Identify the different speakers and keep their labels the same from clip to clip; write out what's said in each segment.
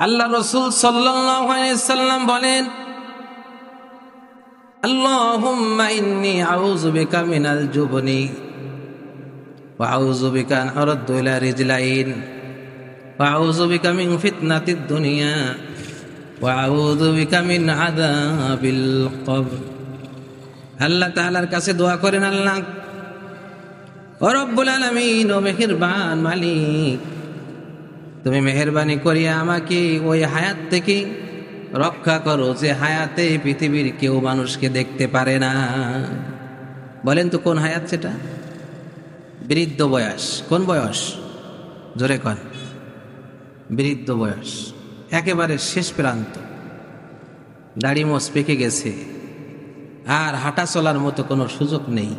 Speaker 1: আল্লাহ রাসূল সাল্লাল্লাহু আলাইহি সাল্লাম বলেন, আল্লাহুম্মা ইন্নী আউযু বিকা মিনাল জুবনি ওয়া আউযু বিকা আন আরাদ্দু ইলা রিজলাইন ওয়া আউযু বিকা মিন ফিতনাতিদ দুনিয়া ওয়া আউযু বিকা মিন আযাবিল কবর। আল্লাহ তাআলার কাছে দোয়া করেন, আল্লাহ ও রব্বুল আলামিন, ও মেহেরবান মালিক, তুমি মেহেরবানি করিয়া আমাকে ওই হায়াত থেকে রক্ষা করো যে হায়াতে পৃথিবীর কেউ মানুষকে দেখতে পারে না। বলেন তো কোন হায়াত সেটা? বৃদ্ধ বয়স। কোন বয়স? জোরে কন। বৃদ্ধ বয়স, একেবারে শেষ প্রান্ত, দাড়ি মোছ পেকে গেছে, আর হাঁটা চলার মতো কোনো সুযোগ নেই,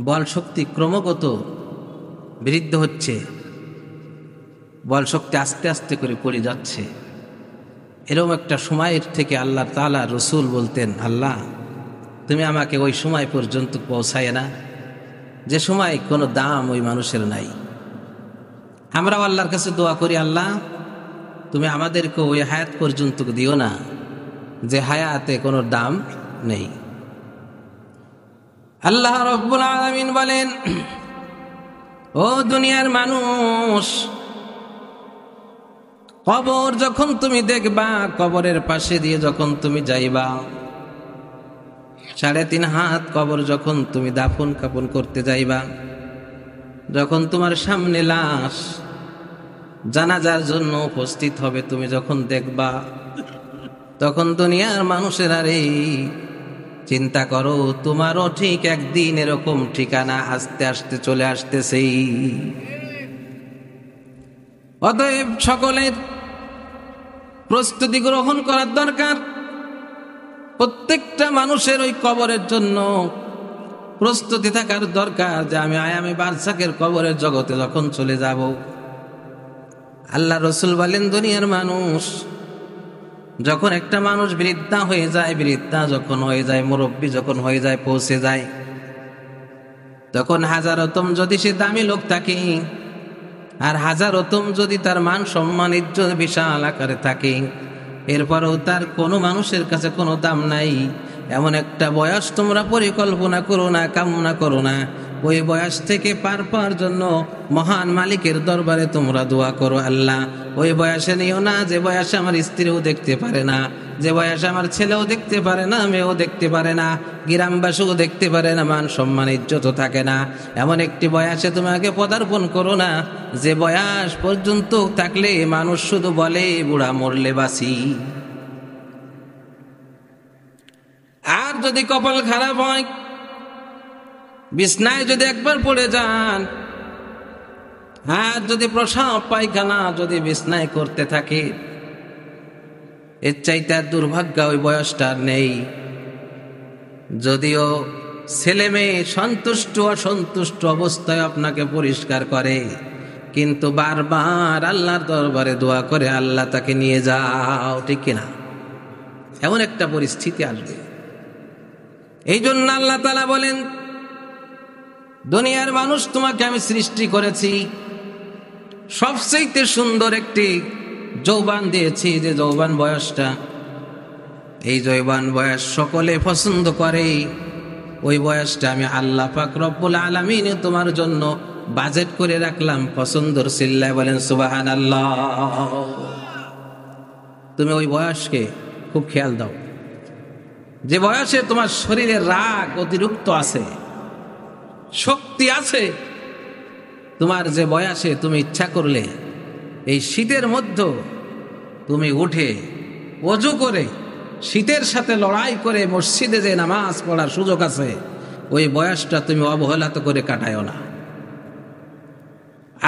Speaker 1: বল শক্তি ক্রমাগত বৃদ্ধ হচ্ছে, বল শক্তি আস্তে আস্তে করে পড়ে যাচ্ছে। এরকম একটা সময়ের থেকে আল্লাহ তাআলা রসুল বলতেন, আল্লাহ তুমি আমাকে ওই সময় পর্যন্ত পৌঁছায় না যে সময় কোনো দাম ওই মানুষের নাই। আমরাও আল্লাহর কাছে দোয়া করি, আল্লাহ তুমি আমাদেরকে ওই হায়াত পর্যন্ত দিও না যে হায়াতে কোনো দাম নেই। আল্লাহ রাব্বুল আলামিন বলেন, ও দুনিয়ার মানুষ, কবর যখন তুমি দেখবা, কবরের পাশে দিয়ে যখন তুমি যাইবা, 3.5 হাত কবর যখন তুমি দাফন কাফন করতে যাইবা, যখন তোমার সামনে লাশ জানাজার জন্য উপস্থিত হবে, তুমি যখন দেখবা, তখন দুনিয়ার মানুষের আরে চিন্তা করো, তোমারও ঠিক একদিন এরকম ঠিকানা আস্তে আস্তে চলে আসতেছে। অতএব সকলের প্রস্তুতি গ্রহণ করার দরকার। প্রত্যেকটা মানুষের ওই কবরের জন্য প্রস্তুতি থাকার দরকার যে আমি আয়ামে বারজাখের কবরের জগতে যখন চলে যাব। আল্লাহ রসুল বলেন, দুনিয়ার মানুষ যখন একটা মানুষ বৃদ্ধা হয়ে যায়, বৃদ্ধা যখন হয়ে যায়, মুরব্বী যখন হয়ে যায়, পৌঁছে যায়, তখন হাজারতম যদি সে দামি লোক থাকে, আর হাজারতম যদি তার মান সম্মান ইজ্জত বিশাল আকারে থাকে, এরপরেও তার কোনো মানুষের কাছে কোনো দাম নাই। এমন একটা বয়স তোমরা পরিকল্পনা করো না, কামনা করো না। ওই বয়স থেকে পার পাওয়ার জন্য মহান মালিকের দরবারে তোমরা দোয়া করো, আল্লাহ ওই বয়সে নিও না যে বয়সে আমার স্ত্রীও দেখতে পারে না, যে বয়সে আমার ছেলেও দেখতে পারে না, মেয়েও দেখতে পারে না, গ্রামবাসীও দেখতে পারে না, মান সম্মান ইজ্জতও থাকে না। এমন একটি বয়সে তোমাকে পদার্পণ করো না যে বয়স পর্যন্ত থাকলে মানুষ শুধু বলে বুড়া মরলে বাঁচি। আর যদি কপাল খারাপ হয়, বিছনায় যদি একবার পড়ে যান, আর যদি প্রসাব পায়খানা যদি বিছনায় করতে থাকে, এর চাইতে আর দুর্ভাগ্য ওই বয়সটা নেই। যদিও ছেলে মেয়ে সন্তুষ্ট অসন্তুষ্ট অবস্থায় আপনাকে পরিষ্কার করে, কিন্তু বারবার আল্লাহর দরবারে দোয়া করে, আল্লাহ তাকে নিয়ে যাও, ঠিক কিনা? এমন একটা পরিস্থিতি আসবে। এই জন্য আল্লাহ তাআলা বলেন, দুনিয়ার মানুষ তোমাকে আমি সৃষ্টি করেছি, সবচেয়ে সুন্দর একটি যৌবন দিয়েছি, যে যৌবন বয়সটা, এই যৌবন বয়স সকলে পছন্দ করে। ওই বয়সটা আমি আল্লাহ পাক রব্বুল আলামিন তোমার জন্য বাজেট করে রাখলাম পছন্দর। চিল্লায় বলেন সুবহানাল্লাহ। তুমি ওই বয়সকে খুব খেয়াল দাও, যে বয়সে তোমার শরীরে রাগ অতিরিক্ত আছে, শক্তি আছে। তোমার যে বয়সে তুমি ইচ্ছা করলে এই শীতের মধ্যে তুমি উঠে ওযু করে শীতের সাথে লড়াই করে মসজিদে যে নামাজ পড়ার সুযোগ আছে, ওই বয়সটা তুমি অবহেলা তো করে কাটায়ও না।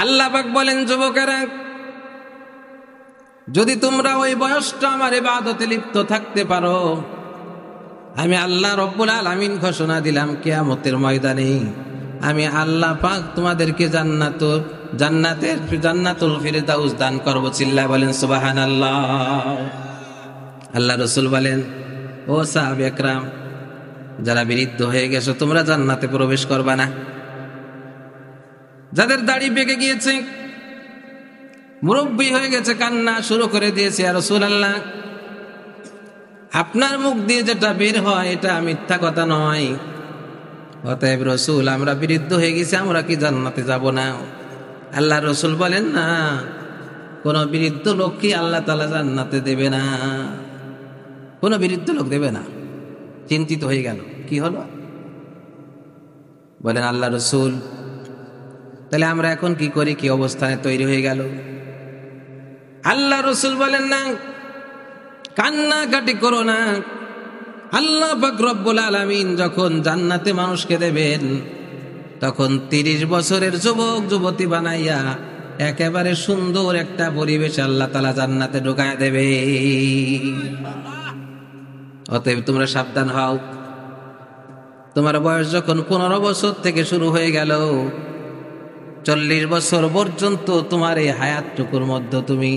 Speaker 1: আল্লাহ পাক বলেন, যুবকেরা, যদি তোমরা ওই বয়সটা আমার ইবাদতে লিপ্ত থাকতে পারো, আমি আল্লাহ রব্বুল আলামিন ঘোষণা দিলাম কিয়ামতের ময়দানে আমি আল্লাহ পাক তোমাদেরকে জান্নাতুল ফিরদাউস দান করব। চিল্লায় বলেন সুবহানাল্লাহ। আল্লাহ রাসূল বলেন, ও সাহাবা একরাম, যারা বৃদ্ধ হয়ে গেছো তোমরা জান্নাতে প্রবেশ করবা না। যাদের দাড়ি পেকে গিয়েছে, মুরব্বী হয়ে গেছে, কান্না শুরু করে দিয়েছে, ইয়া রাসূলুল্লাহ আপনার মুখ দিয়ে যেটা বের হয় এটা মিথ্যা কথা নয়, অতএব রসুল আমরা বিরুদ্ধ হয়ে গেছি, আমরা কি জান্নাতে যাব না? আল্লাহ রসুল বলেন না, কোন বিরুদ্ধ লোক কি আল্লাহ তাআলা জান্নাতে দেবে না, কোন বিরুদ্ধ লোক দেবে না। চিন্তিত হয়ে গেল, কি হলো? বলেন আল্লাহ রসুল তাহলে আমরা এখন কি করি, কি অবস্থানে তৈরি হয়ে গেল? আল্লাহ রসুল বলেন না, কান্নাকাটি করো না। আল্লাহ পাক রব্বুল আলামিন যখন জান্নাতে মানুষকে দেবেন তখন 30 বছরের যুবক যুবতী বানাইয়া একেবারে সুন্দর একটা পরিবেশ আল্লাহ তাআলা জান্নাতে ঢুকায় দেবে। অতএব তোমরা সাবধান হও। তোমার বয়স যখন 15 বছর থেকে শুরু হয়ে গেল, 40 বছর পর্যন্ত তোমার এই হায়াতটুকুর মধ্যে তুমি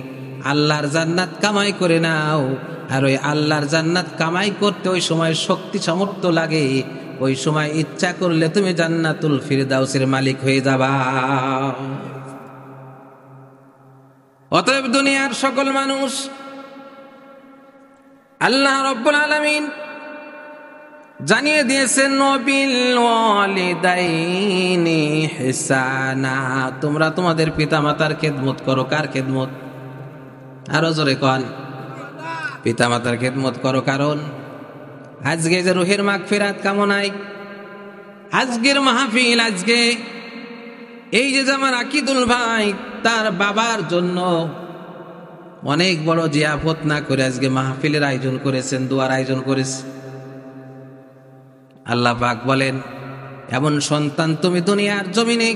Speaker 1: আল্লাহর জান্নাত কামাই করে নাও। আর ওই আল্লাহর জান্নাত কামাই করতে ওই সময় শক্তি সামর্থ্য লাগে, ওই সময় ইচ্ছা করলে তুমি জান্নাতুল ফিরদাউসের মালিক হয়ে যাবা। অতএব দুনিয়ার সকল মানুষ, আল্লাহ রাব্বুল আলামিন জানিয়ে দিয়েছেন নবিল ওয়ালিদাইনি হিসানা, তোমরা তোমাদের পিতামাতার খেদমত করো। কার খেদমত? আরো জোরে কন, পিতামাতার খেদমত করো। কারণ আজকে যে রুহের মাগফিরাত কামনায় আজকের মাহফিল, আজকে এই যে আমার আকিদুল ভাই তার বাবার জন্য অনেক বড় জিয়াফত না করে আজকে মাহফিলের আয়োজন করেছেন, দোয়ার আয়োজন করেছে। আল্লাহ পাক বলেন, এমন সন্তান তুমি দুনিয়ার জমিনে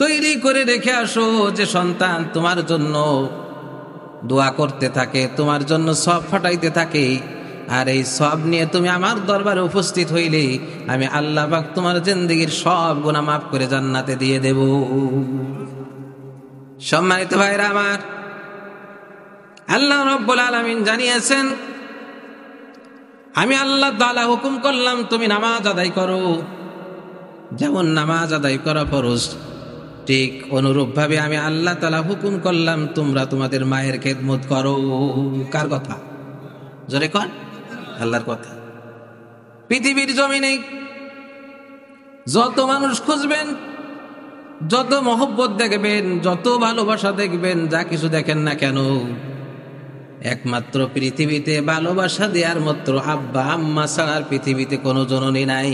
Speaker 1: তৈরি করে রেখে আসো যে সন্তান তোমার জন্য দোয়া করতে থাকে, তোমার জন্য সব ফাটাইতে থাকে। আর এই সব নিয়ে তুমি আমার দরবারে উপস্থিত হইলে আমি আল্লাহ পাক তোমার জিন্দেগীর সব গুনাহ মাফ করে জান্নাতে দিয়ে দেব। সম্মানিত ভাইরা আমার, আল্লাহ রাব্বুল আলামিন জানিয়েছেন, আমি আল্লাহ তাআলা হুকুম করলাম তুমি নামাজ আদায় করো। যেমন নামাজ আদায় করা ফরজ, ঠিক অনুরূপ ভাবে আমি আল্লাহ তাআলা হুকুম করলাম তোমরা তোমাদের মায়ের খেদমত করো। কার কথা? জোরে কর, আল্লাহর কথা। পৃথিবীর জমিনে যত মানুষ খুঁজবেন, যত মহব্বত দেখবেন, যত ভালোবাসা দেখবেন, যা কিছু দেখেন না কেন, একমাত্র পৃথিবীতে ভালোবাসা দেওয়ার মাত্র আব্বা আম্মা ছাড়ার পৃথিবীতে কোনো জননী নাই।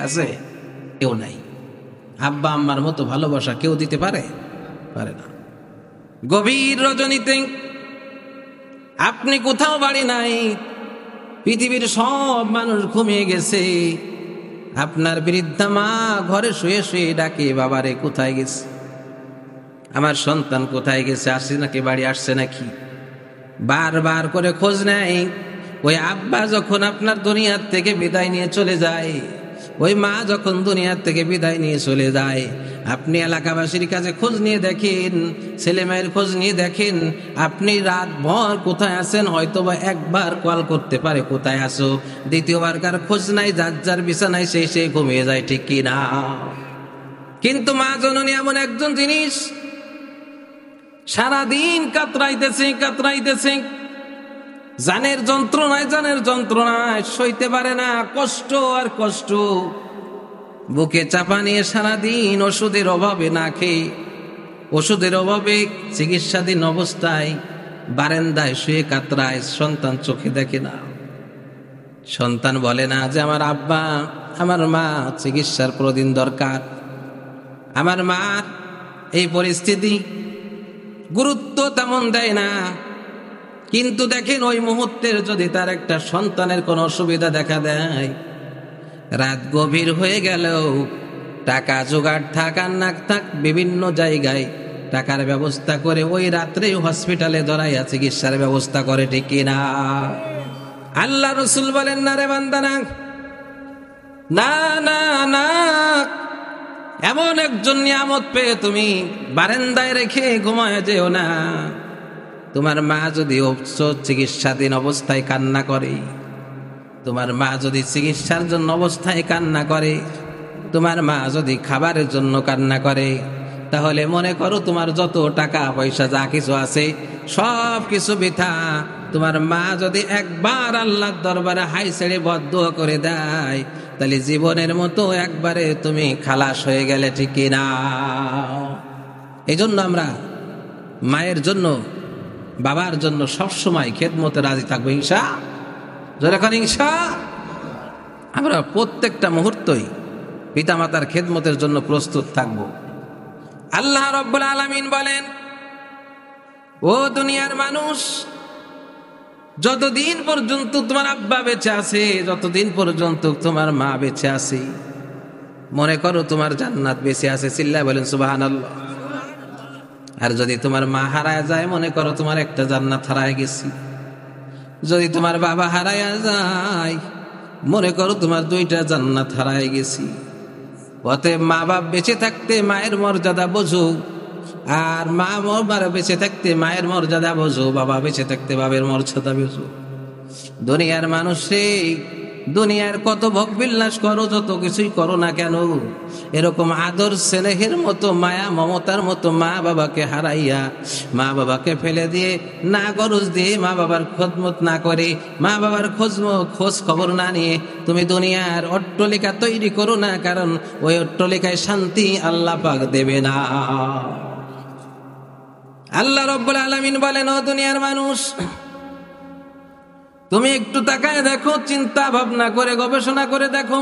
Speaker 1: আছে? কেউ নাই। আব্বা আম্মার মতো ভালোবাসা কেউ দিতে পারে? পারে না। গভীর রজনীতে আপনি কোথাও বাড়ি নাই, পৃথিবীর সব মানুষ ঘুমিয়ে গেছে, আপনার বৃদ্ধা মা ঘরে শুয়ে শুয়ে ডাকে, বাবারে কোথায় গেছে, আমার সন্তান কোথায় গেছে, আসছে নাকি, বাড়ি আসছে নাকি, বারবার করে খোঁজ নেয়। ওই আব্বা যখন আপনার দুনিয়ার থেকে বিদায় নিয়ে চলে যায়, ওই মা যখন দুনিয়ার থেকে বিদায় নিয়ে চলে যায়, আপনি এলাকাবাসীর কাছে খোঁজ নিয়ে দেখেন, ছেলে মেয়ের খোঁজ নিয়ে দেখেন, আপনি রাত ভর কোথায় আছেন, হয়তো বা একবার কল করতে পারে কোথায় আসো, দ্বিতীয়বার কার খোঁজ নাই, যার যার বিছানায় সে ঘুমিয়ে যায়, ঠিক কি না? কিন্তু মা জননী এমন একজন জিনিস, সারাদিন কাতরাইতেছে, জানের যন্ত্রণায় সইতে পারে না, কষ্ট আর কষ্ট, বুকে চাপা নিয়ে সারাদিন ওষুধের অভাবে না খেয়ে, ওষুধের অভাবে চিকিৎসাধীন অবস্থায় বারান্দায় শুয়ে কাতরায়, সন্তান চোখে দেখে না। সন্তান বলে না যে আমার আব্বা আমার মা চিকিৎসার প্রদিন দরকার, আমার মার এই পরিস্থিতি, গুরুত্ব তেমন দেয় না। কিন্তু দেখেন ওই মুহূর্তের যদি তার একটা সন্তানের কোনো অসুবিধা দেখা দেয়, রাত গভীর হয়ে গেল, টাকা জোগাড় থাক আর না থাক, বিভিন্ন জায়গায় টাকার ব্যবস্থা করে ওই রাত্রেই হসপিটালে ধরাইয়া চিকিৎসার ব্যবস্থা করে, ঠিক কিনা? আল্লাহ রসুল বলেন, না রে বান্দা, না না না, এমন একজন নিয়ামত পেয়ে তুমি বারান্দায় রেখে ঘুমায় যেও না। তোমার মা যদি চিকিৎসাধীন অবস্থায় কান্না করে, তোমার মা যদি চিকিৎসার জন্য অবস্থায় কান্না করে, তোমার মা যদি খাবারের জন্য কান্না করে, তাহলে মনে করো তোমার যত টাকা পয়সা যা কিছু আছে সব কিছু বৃথা। তোমার মা যদি একবার আল্লাহর দরবারে হাই ছেড়ে বদদুয়া করে দেয়, তাহলে জীবনের মতো একবারে তুমি খালাস হয়ে গেলে, ঠিক না? এই জন্য আমরা মায়ের জন্য বাবার জন্য সবসময় খেদমতে রাজি থাকবো, ইনশা। যখন ইনশা, আমরা প্রত্যেকটা মুহূর্তই পিতামাতার খেদমতের জন্য প্রস্তুত থাকবো। আল্লাহ রাব্বুল আলামিন বলেন, ও দুনিয়ার মানুষ, যতদিন পর্যন্ত তোমার আব্বা বেঁচে আছে, যতদিন পর্যন্ত তোমার মা বেঁচে আছে, মনে করো তোমার জান্নাত বেঁচে আছে। চিল্লায় বলেন সুবহানাল্লাহ। আর যদি তোমার মা হারায় যায়, মনে করো তোমার একটা জান্নাত হারায় গেছি। যদি তোমার বাবা হারায় যায়, মনে করো তোমার দুইটা জান্নাত হারায় গেছি। অতএব মা বাপ বেঁচে থাকতে মায়ের মর্যাদা বোঝো, আর মা বেঁচে থাকতে মায়ের মর্যাদা বোঝো, বাবা বেঁচে থাকতে বাবের মর্যাদা বোঝো। দুনিয়ার মানুষ রে, দুনিয়ার কত ভোগ বিলাস করো, যত কিছুই করো না কেন, এরকম আদর স্নেহের মতো, মায়া মমতার মতো মা বাবাকে হারাইয়া, মা বাবাকে ফেলে দিয়ে, না গরজ দিয়ে, মা বাবার খেদমত না করে, মা বাবার খোঁজ খবর না নিয়ে তুমি দুনিয়ার অট্টালিকা তৈরি করো না, কারণ ওই অট্টালিকায় শান্তি আল্লাহ পাক দেবে না। আল্লাহ রাব্বুল আলামিন বলেন, ও দুনিয়ার মানুষ, তুমি একটু তাকায় দেখো, চিন্তা ভাবনা করে গবেষণা করে দেখো,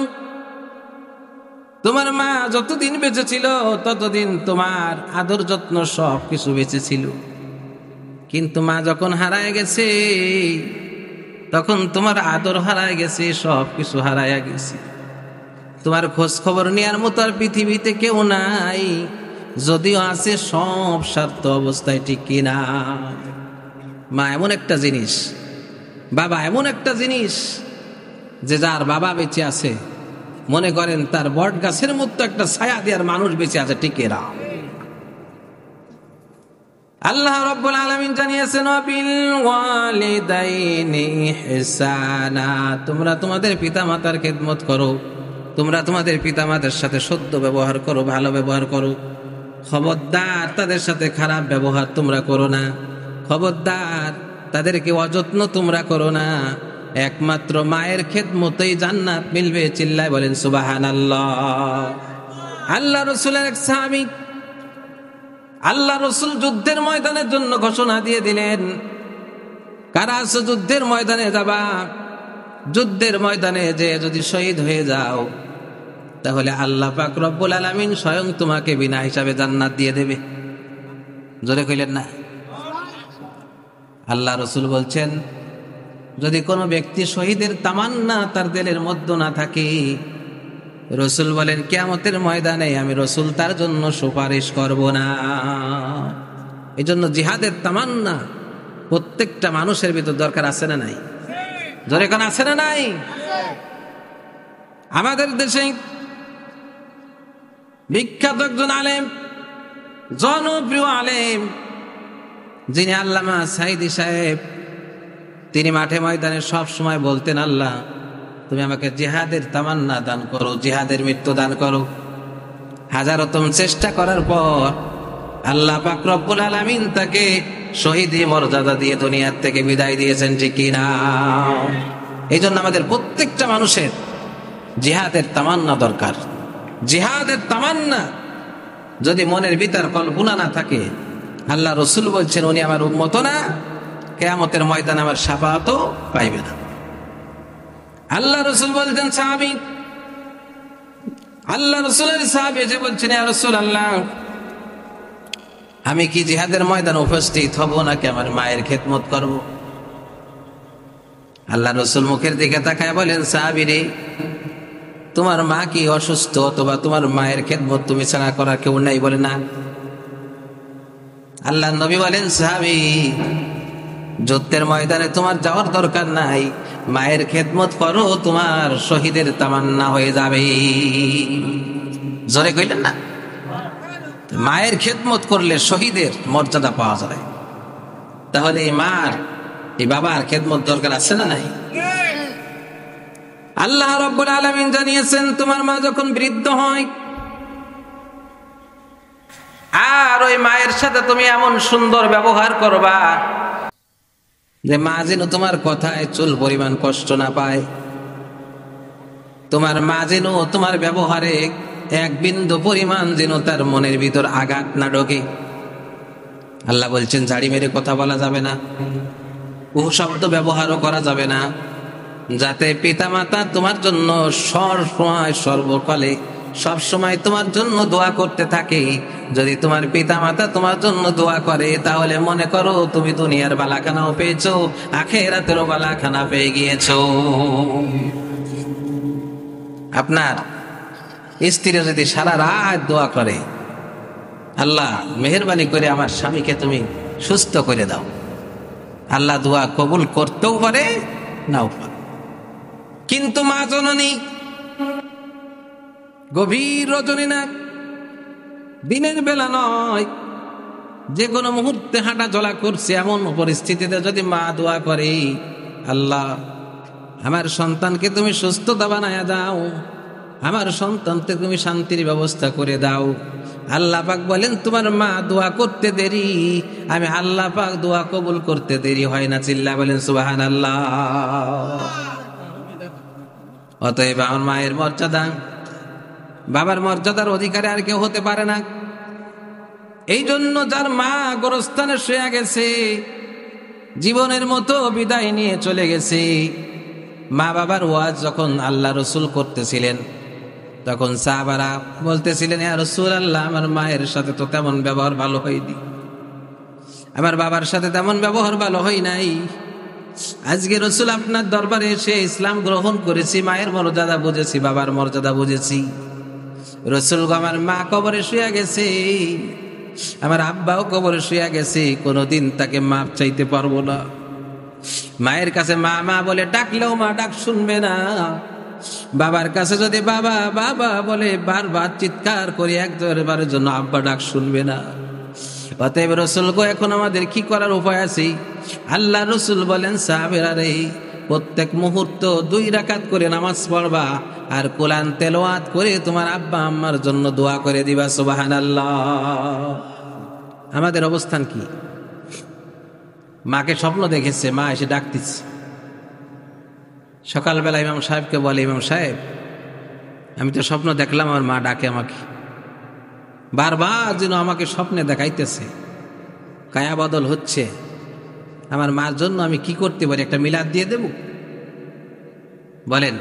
Speaker 1: তোমার মা যতদিন বেঁচে ছিল ততদিন তোমার আদর যত্ন সব কিছু বেঁচে ছিল। কিন্তু মা যখন হারায় গেছে, তখন তোমার আদর হারায় গেছে, সব কিছু হারায় গেছে। তোমার খোঁজ খবর নেওয়ার মতো আর পৃথিবীতে কেউ নাই, যদিও আছে সব স্বার্থ অবস্থায়, ঠিক কিনা? মা এমন একটা জিনিস, বাবা এমন একটা জিনিস, যে যার বাবা বেঁচে আছে, মনে করেন তার বট গাছের মতো একটা ছায়া দেওয়ার মানুষ বেঁচে আছে, ঠিক এরা। আল্লাহ রাব্বুল আলামিন জানিয়েছেন, ওয়াবিল ওয়ালিদাইনি ইহসানা, তোমরা তোমাদের পিতামাতার খেদমত করো, তোমরা তোমাদের পিতামাতার সাথে সদ্য ব্যবহার করো, ভালো ব্যবহার করো। খবরদার তাদের সাথে খারাপ ব্যবহার তোমরা করো না, খবরদার তাদেরকে অযত্ন তোমরা করো না। একমাত্র মায়ের খেদমতেই জান্নাত মিলবে। চিল্লায় বলেন সুবহানাল্লাহ। আল্লাহ রাসূলের এক সাহাবী, আল্লাহ রাসূল যুদ্ধের ময়দানের জন্য ঘোষণা দিয়ে দিলেন, কারা আছো যুদ্ধের ময়দানে যাবা? যুদ্ধের ময়দানে যে যদি শহীদ হয়ে যাও, তাহলে আল্লাহ পাক রব্বুল আলামিন স্বয়ং তোমাকে বিনা হিসাবে জান্নাত দিয়ে দেবে। জোরে কইলেন না? আল্লাহ রাসূল বলছেন, যদি কোনো ব্যক্তি শহীদের তামান্না তার দিলের মধ্যে না থাকে, রাসূল বলেন কিয়ামতের ময়দানে আমি রাসূল তার জন্য সুপারিশ করব না। এজন্য জিহাদের তামান্না প্রত্যেকটা মানুষের ভিতর দরকার, আছে না নাই? জোরে কোন আছে না নাই? আমাদের দেশে বিখ্যাত একজন আলেম, জনপ্রিয় আলেম, যিনি আল্লামা সাঈদী সাহেব, তিনি মাঠে ময়দানে সব সময় বলতেন, আল্লাহ তুমি আমাকে জিহাদের তামান্না দান করো, জিহাদের মৃত্যু দান করো। হাজারতম চেষ্টা করার পর আল্লাহ পাক রব্বুল আলামিন তাকে শহীদি মর্যাদা দিয়ে দুনিয়ার থেকে বিদায় দিয়েছেন, ঠিক কি না? এই জন্য আমাদের প্রত্যেকটা মানুষের জিহাদের তামান্না দরকার। জিহাদের তামান্না যদি মনের ভিতর কল্পনা না থাকে, আল্লাহ রাসূল বলছেন উনি আমার উম্মত না, কিয়ামতের ময়দানে আমার শাফাআতও পাইবে না। আল্লাহ রাসূল বলছেন, সাহাবী, আল্লাহ রাসূলের সাহাবী যে বলছেন, ইয়া রাসূলুল্লাহ, আমি কি জিহাদের ময়দানে উপস্থিত হব নাকি আমার মায়ের খেদমত করব? আল্লাহ রাসূল মুখের দিকে তাকায় বলেন, সাহাবী রে, তোমার মা কি অসুস্থ, অথবা তোমার মায়ের খেদমত তুমি ছাড়া করার কেউ নাই? বলে না। আল্লাহ নবী বলেন, সাহাবী, যুদ্ধের ময়দানে তোমার যাওয়ার দরকার নাই, মায়ের খেদমত করো, তোমার শহীদের তামান্না হয়ে যাবে। জোরে কইলেন না? মায়ের খেদমত করলে শহীদের মর্যাদা পাওয়া যায়। তাহলে এই মার, এই বাবার খেদমত দরকার আছে না নাই? আল্লাহ রাব্বুল আলামিন জানিয়েছেন, তোমার মা যখন বৃদ্ধ হয়, আর ওই মায়ের সাথে তুমি এমন সুন্দর ব্যবহার করবা যে মা যেন তোমার কথায় চুল পরিমাণ কষ্ট না পায়, তোমার মা যেন তোমার ব্যবহারে এক বিন্দু পরিমাণ যেন তার মনের ভিতর আঘাত না ঢোকে। আল্লাহ বলছেন ঝাড়ি মেরে কথা বলা যাবে না, ও শব্দ ব্যবহারও করা যাবে না, যাতে পিতামাতা তোমার জন্য সর্বসময় সর্বকালে সব সময় তোমার জন্য দোয়া করতে থাকে। যদি তোমার পিতামাতা তোমার জন্য দোয়া করে তাহলে মনে করো তুমি দুনিয়ার বালাখানাও পেয়েছো, আখিরাতেরও বালাখানা পেয়ে গিয়েছো। আপনার স্ত্রী যদি সারা রাত দোয়া করে, আল্লাহ মেহেরবানি করে আমার স্বামীকে তুমি সুস্থ করে দাও, আল্লাহ দোয়া কবুল করতেও পারে নাও পারে। কিন্তু মা জননী গভীর রজনী না, দিনের বেলা নয়, যে কোনো মুহূর্তে হাঁটা চলা করছে এমন পরিস্থিতিতে যদি মা দোয়া করে, আল্লাহ আমার সন্তানকে তুমি সুস্থতা বানায়া দাও, আমার সন্তানকে তুমি শান্তির ব্যবস্থা করে দাও। আল্লাহ পাক বলেন তোমার মা দোয়া করতে দেরি, আমি আল্লাহ পাক দোয়া কবুল করতে দেরি হয় না। চিল্লা বলেন সুবহানাল্লাহ। অতএব আমার মায়ের মর্যাদা, বাবার মর্যাদার অধিকারী আর কেউ হতে পারে না। এই জন্য যার মা গোরস্থানে শুয়ে গেছে, জীবনের মতো বিদায় নিয়ে চলে গেছে, মা বাবার ওয়াজ যখন আল্লাহ রসুল করতেছিলেন তখন সাহাবারা বলতেছিলেন, ইয়া রাসূলুল্লাহ, আমার মায়ের সাথে তো তেমন ব্যবহার ভালো হয়নি, আমার বাবার সাথে তেমন ব্যবহার ভালো হয় নাই। আজকে রসুল আপনার দরবারে এসে ইসলাম গ্রহণ করেছি, মায়ের মর্যাদা বুঝেছি, বাবার মর্যাদা বুঝেছি। রসুল আমার মা কবরে শুয়ে গেছে, আমার আব্বাও কবরে শুয়ে গেছে, কোনোদিন তাকে মাপ চাইতে পারবো না। মায়ের কাছে মা মা বলে ডাকলেও মা ডাক শুনবে না, বাবার কাছে যদি বাবা বাবা বলে বারবার চিৎকার করে একবারের জন্য আব্বা ডাক শুনবে না। অতএব রসুল গো, এখন আমাদের কি করার উপায় আছে? আল্লাহ রসুল বলেন, সাহাবেরা রে, প্রত্যেক মুহূর্ত 2 রাকাত করে নামাজ পড়বা আর কোরআন তেলাওয়াত করে তোমার আব্বা আম্মার জন্য দোয়া করে দিবা। সুবহানাল্লাহ। আমাদের অবস্থান কি? মাকে স্বপ্ন দেখেছে, মা এসে ডাকতেছে। সকালবেলা ইমাম সাহেবকে বলে, ইমাম সাহেব, আমি তো স্বপ্ন দেখলাম আমার মা ডাকে আমাকে, বারবার যেন আমাকে স্বপ্নে দেখাইতেছে, কায়া বদল হচ্ছে, আমার মার জন্য আমি কি করতে পারি? একটা মিলাদ দিয়ে দেব? বলেন,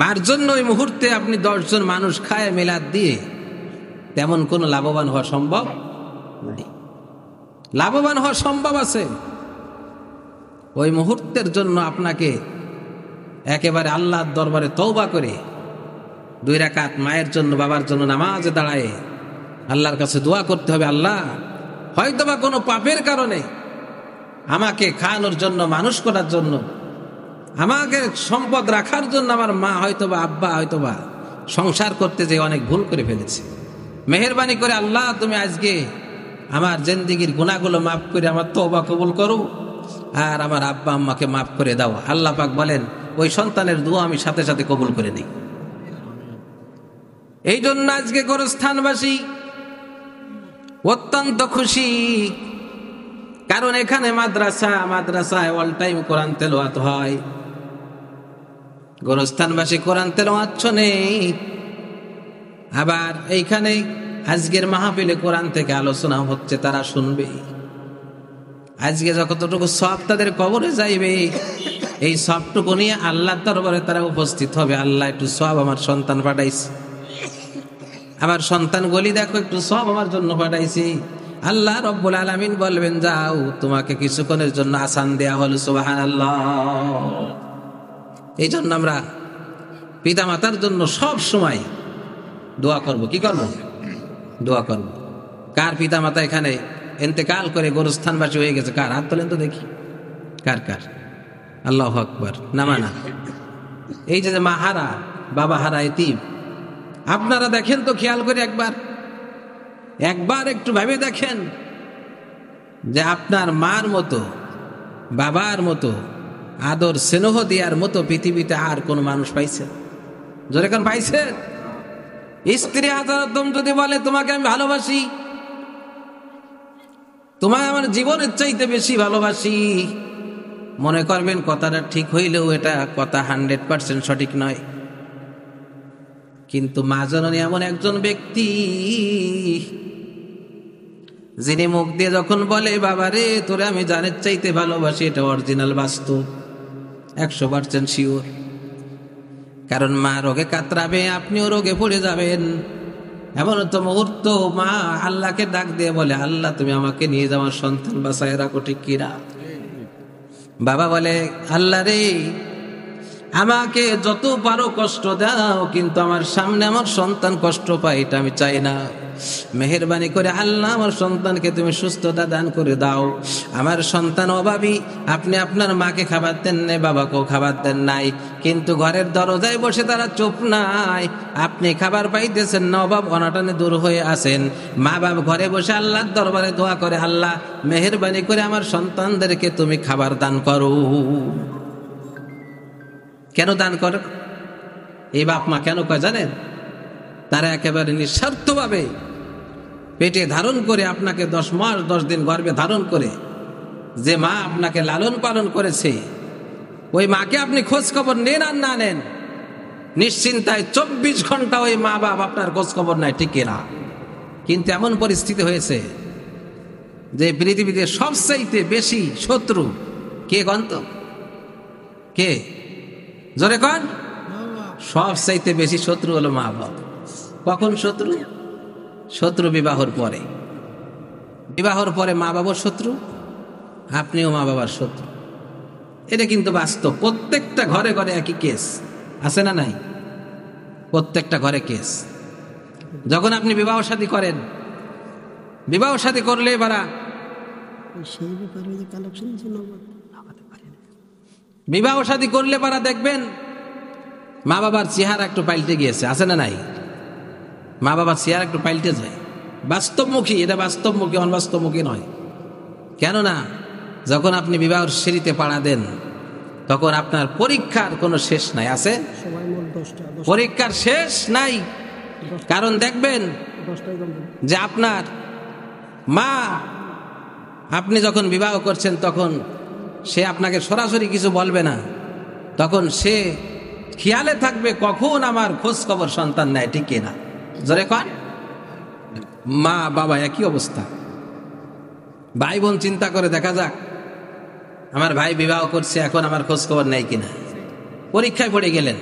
Speaker 1: মার জন্য ওই মুহূর্তে আপনি 10 জন মানুষ খায় মিলাদ দিয়ে তেমন কোনো লাভবান হওয়া সম্ভব নাই। লাভবান হওয়া সম্ভব আছে, ওই মুহূর্তের জন্য আপনাকে একেবারে আল্লাহর দরবারে তওবা করে 2 রাকাত মায়ের জন্য বাবার জন্য নামাজে দাঁড়ায় আল্লাহর কাছে দোয়া করতে হবে। আল্লাহ, হয়তোবা কোনো পাপের কারণে আমাকে খাওয়ানোর জন্য, মানুষ করার জন্য, আমাকে সম্পদ রাখার জন্য আমার মা হয়তোবা আব্বা হয়তোবা সংসার করতে যে অনেক ভুল করে ফেলেছে। মেহেরবানি করে আল্লাহ তুমি আজকে আমার জিন্দেগীর গুনাহগুলো মাফ করে আমার তওবা কবুল করো আর আমার আব্বা আম্মাকে মাফ করে দাও। আল্লাহ পাক বলেন, ওই সন্তানের দোয়া আমি সাথে সাথে কবুল করে নিই। এই জন্য আজকে গোরস্থানবাসী অত্যন্ত খুশি, কারণ এখানে মাদ্রাসায় অল টাইম কোরআন তেলাওয়াত হয়। গোরস্থানবাসী কোরআন তেলাওয়াত শোনে, আবার এইখানে আজকের মাহফিলে কোরআন থেকে আলোচনা হচ্ছে, তারা শুনবে। আজকে যতটুকু সব তাদের কবরে যাইবে, এই সবটুকু নিয়ে আল্লাহর দরবারে তারা উপস্থিত হবে। আল্লাহ, একটু সব আমার সন্তান পাঠাইছে, আমার সন্তান গলি দেখো, একটু সব আমার জন্য পাঠাইছি। আল্লাহ রব্বুল আলামিন বলবেন, যাও, তোমাকে কিছুক্ষণের জন্য আসান দেয়া হলো। সুবহানাল্লাহ। এই জন্য আমরা পিতা মাতার জন্য সব সময় দোয়া করব। কি করব? দোয়া করব। কার পিতা মাতা এখানে ইন্তেকাল করে গোরস্থানবাসী হয়ে গেছে? কার? হাত তোলেন তো দেখি, কার কার? আল্লাহু আকবার। নামানা এই যে মা হারা, বাবা হারা এতিম, আপনারা দেখেন তো, খেয়াল করে একবার একটু ভেবে দেখেন যে আপনার মার মতো, বাবার মতো আদর স্নেহ দেওয়ার মতো পৃথিবীতে আর কোন মানুষ পাইছে? জোরে কোন পাইছে? স্ত্রী হাজারদম যদি বলে তোমাকে আমি ভালোবাসি, তোমায় আমার জীবনের চাইতে বেশি ভালোবাসি। মনে করবেন কথাটা ঠিক হইলেও এটা কথা 100% সঠিক নয়, কিন্তু মা জননী এমন একজন ব্যক্তি যিনি মুখ দিয়ে যখন বলে বাবা রে তোরে আমি জানের চাইতে ভালোবাসি, এটা অরিজিনাল, বাস্তব, 100% শিওর। কারণ মা রোগে কাতরাবে, আপনিও রোগে পড়ে যাবেন। এমন তো মুহূর্ত মা আল্লাহকে ডাক দিয়ে বলে আল্লাহ তুমি আমাকে নিয়ে যাওয়ার সন্তান বাঁচায় রাখো, ঠিক কিনা? বাবা বলে আল্লাহ রে আমাকে যত পারো কষ্ট দাও, কিন্তু আমার সামনে আমার সন্তান কষ্ট পায় এটা আমি চাই না। মেহেরবানি করে আল্লাহ আমার সন্তানকে তুমি সুস্থতা দান করে দাও। আমার সন্তান অভাবী, আপনি আপনার মাকে খাবার দেন নাই, বাবাকেও খাবার দেন নাই, কিন্তু ঘরের দরজায় বসে তারা চুপ নাই। আপনি খাবার পাইতেছেন না, অভাব অনাটনে দূর হয়ে আসেন। মা বাবা ঘরে বসে আল্লাহর দরবারে দোয়া করে আল্লাহ মেহেরবানি করে আমার সন্তানদেরকে তুমি খাবার দান করো। কেন দান করে এই বাপ মা? কেন কয় জানেন? তারা একেবারে নিঃস্বার্থভাবে পেটে ধারণ করে আপনাকে 10 মাস 10 দিন গর্ভে ধারণ করে যে মা আপনাকে লালন পালন করেছে, ওই মাকে আপনি খোঁজ খবর নেন আর না নেন, নিশ্চিন্তায় 24 ঘন্টা ওই মা বাপ আপনার খোঁজ খবর নাই, ঠিক না? কিন্তু এমন পরিস্থিতি হয়েছে যে পৃথিবীতে সবচাইতে বেশি শত্রু কে গন্ত? কে? জোরে কন। সবচাইতে বেশি শত্রু হলো মা বাপ। কখন শত্রু? শত্রু বিবাহর পরে। বিবাহর পরে মা বাবার শত্রু, আপনিও মা বাবার শত্রু। এটা কিন্তু বাস্তব। প্রত্যেকটা ঘরে ঘরে একই কেস আছে না নাই? প্রত্যেকটা ঘরে কেস। যখন আপনি বিবাহ শাদী করেন, বিবাহ শাদী করলে বিবাহ শাদী করলে দেখবেন মা বাবার চেহারা একটু পাল্টে গিয়েছে, আছে না নাই? মা বাবার চেহারা একটু পাল্টে যায়, বাস্তবমুখী। এটা বাস্তবমুখী, অনবাস্তবমুখী নয়। কেননা যখন আপনি বিবাহের সিঁড়িতে পাড়া দেন তখন আপনার পরীক্ষার কোনো শেষ নাই, আছে? পরীক্ষার শেষ নাই। কারণ দেখবেন যে আপনার মা, আপনি যখন বিবাহ করছেন তখন সে আপনাকে সরাসরি কিছু বলবে না, তখন সে খেয়ালে থাকবে কখন আমার খোঁজ খবর সন্তান নেয়, ঠিক কিনা? জোরে কন। মা বাবা একই অবস্থা। ভাই বোন চিন্তা করে দেখা যাক, আমার ভাই বিবাহ করছে, এখন আমার খোঁজ খবর নেই কিনা। পরীক্ষায় পড়ে গেলেন,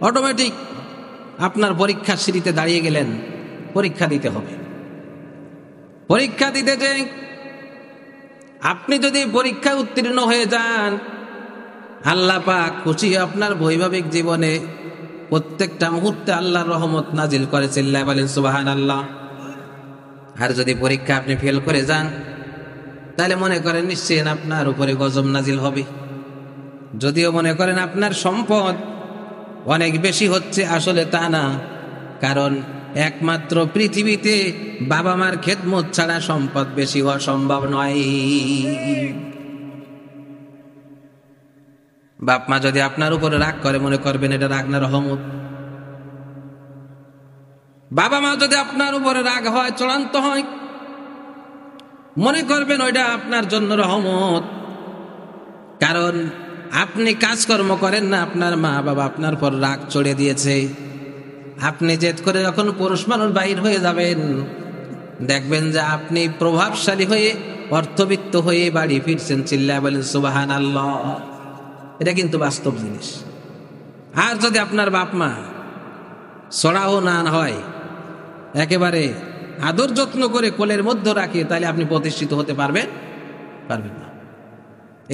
Speaker 1: অটোমেটিক আপনার পরীক্ষার সিঁড়িতে দাঁড়িয়ে গেলেন, পরীক্ষা দিতে হবে। পরীক্ষা দিতে যে আপনি যদি পরীক্ষায় উত্তীর্ণ হয়ে যান, আল্লাহ পাক খুশি আপনার বৈবাহিক জীবনে প্রত্যেকটা মুহূর্তে আল্লাহর রহমত নাজিল করে, চিল্লায় বলেন সুবহানাল্লাহ। আর যদি পরীক্ষা আপনি ফেল করে যান, তাহলে মনে করেন নিশ্চয়ই আপনার উপরে গজব নাজিল হবে। যদিও মনে করেন আপনার সম্পদ অনেক বেশি হচ্ছে, আসলে তা না। কারণ একমাত্র পৃথিবীতে বাবা মার খেদমত ছাড়া সম্পদ বেশি হওয়া সম্ভব নয়। বাপ মা যদি আপনার উপরে রাগ করে, মনে করবেন এটা রাগ না রহমত। বাবা মা যদি আপনার উপরে রাগ হয়, চূড়ান্ত হয়, মনে করবেন ওইটা আপনার জন্য রহমত। কারণ আপনি কাজকর্ম করেন না, আপনার মা বাবা আপনার পর রাগ চড়ে দিয়েছে। আপনি জেদ করে যখন পুরুষ মানুষ বাহির হয়ে যাবেন, দেখবেন যে আপনি প্রভাবশালী হয়ে, অর্থবিত্ত হয়ে বাড়ি ফিরছেন, চিল্লায় বলেন সুবহানাল্লাহ। এটা কিন্তু বাস্তব জিনিস। আর যদি আপনার বাপ মা সড়াও না হয়, একেবারে আদর যত্ন করে কোলের মধ্যে রাখে, তাহলে আপনি প্রতিষ্ঠিত হতে পারবেন না।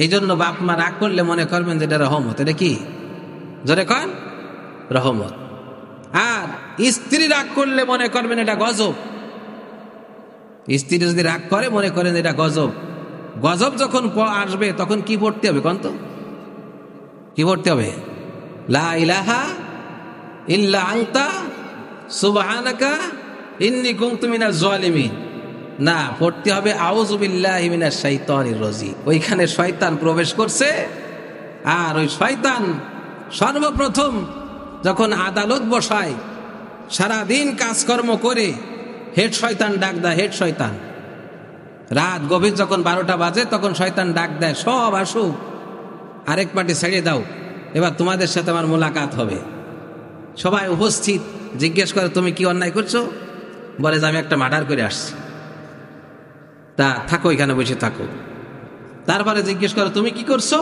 Speaker 1: এই জন্য বাপ মা রাগ করলে মনে করবেন যে এটা রহমত। এটা কি? জোরে কন, রহমত। আর স্ত্রী রাগ করলে মনে করবেন এটা গজব। স্ত্রী যদি রাগ করে, মনে করেন এটা গজব। গজব যখন আসবে তখন কি পড়তে হবে কন তো? কি পড়তে হবে? লা ইলাহা ইল্লা আনতা সুবহানাকা ইন্নী কুনতু মিনাজ জালিমিন। না, পড়তে হবে আউযু বিল্লাহি মিনাশ শাইতানির রাজিম। ওইখানে শয়তান প্রবেশ করছে, আর ওই শয়তান সর্বপ্রথম যখন আদালত বসায়, সারাদিন কাজকর্ম করে হেড শয়তান ডাক দেয়, হেড শয়তান রাত গভীর যখন 12টা বাজে তখন শয়তান ডাক দেয়, সব আসুক, আরেক পার্টি ছেড়ে দাও, এবার তোমাদের সাথে আমার মোলাকাত হবে। সবাই উপস্থিত। জিজ্ঞেস করে, তুমি কি অন্যায় করছো? বলে যে আমি একটা মার্ডার করে আসছি। তা থাকো, এখানে বসে থাকো। তারপরে জিজ্ঞেস করে, তুমি কি করছো?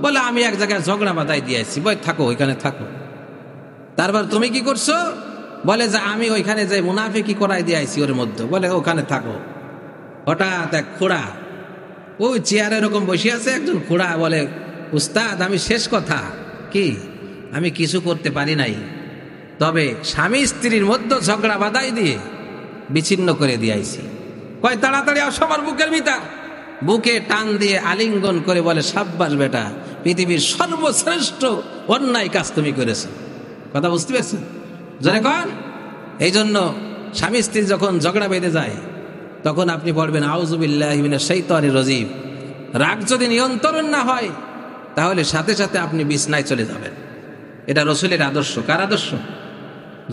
Speaker 1: বলে আমি এক জায়গায় ঝগড়া বাঁধাই দিয়েছি। বলে থাকো, ওইখানে থাকো। তারপর তুমি কি করছো? বলে যে আমি ওইখানে যে মুনাফিকি করাই দিয়েছি ওর মধ্যে। বলে ওখানে থাকো। হঠাৎ এক খোড়া ওই চেয়ারে এরকম বসে আছে, একজন খোড়া বলে, উস্তাদ আমি শেষ কথা কি, আমি কিছু করতে পারি নাই, তবে স্বামী স্ত্রীর মধ্যে ঝগড়া বাঁধাই দিয়ে বিচ্ছিন্ন করে দিয়েছি। কয় তাড়াতাড়ি আসো আমার বুকের ভিতর। বুকে টান দিয়ে আলিঙ্গন করে বলে, সাব্বাস বেটা, পৃথিবীর সর্বশ্রেষ্ঠ অন্যায় কাজ তুমি করেছো। কথা বুঝতে পারছেন? জোরে কর। এই জন্য স্বামী স্ত্রী যখন ঝগড়া বেঁধে যায় তখন আপনি পড়বেন আউযুবিল্লাহি মিনাশ শাইতানির রাজিম। রাগ যদি নিয়ন্ত্রণ না হয় তাহলে সাথে সাথে আপনি বিছনায় চলে যাবেন। এটা রসুলের আদর্শ। কার আদর্শ?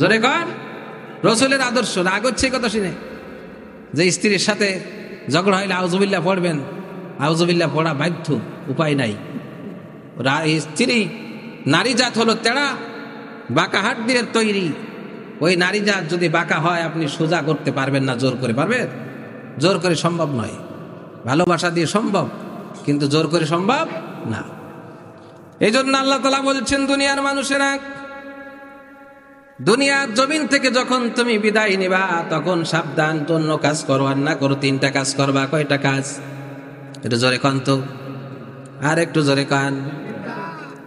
Speaker 1: জোরে কর। রসুলের আদর্শ। রাগ হচ্ছে কথা শুনে যে স্ত্রীর সাথে ঝগড়া হইলে আউযুবিল্লাহ পড়বেন। আউযুবিল্লাহ পড়া বাধ্য, উপায় নাই। স্ত্রী নারী জাত হলো তেড়া, বাঁকা হাত দিয়ে তৈরি। ওই নারী জাত যদি বাঁকা হয় আপনি সোজা করতে পারবেন না। জোর করে পারবেন? জোর করে সম্ভব নয়। ভালোবাসা দিয়ে সম্ভব, কিন্তু জোর করে সম্ভব না। এই জন্য আল্লাহ তাআলা বলছেন, দুনিয়ার মানুষেরা, দুনিয়ার জমিন থেকে যখন তুমি বিদায় নিবা তখন সাবধান, অন্য কাজ করো আর না করো, 3টা কাজ করবা। কয়টা কাজ? একটু জোরে কান তো, আর একটু জোরে কান।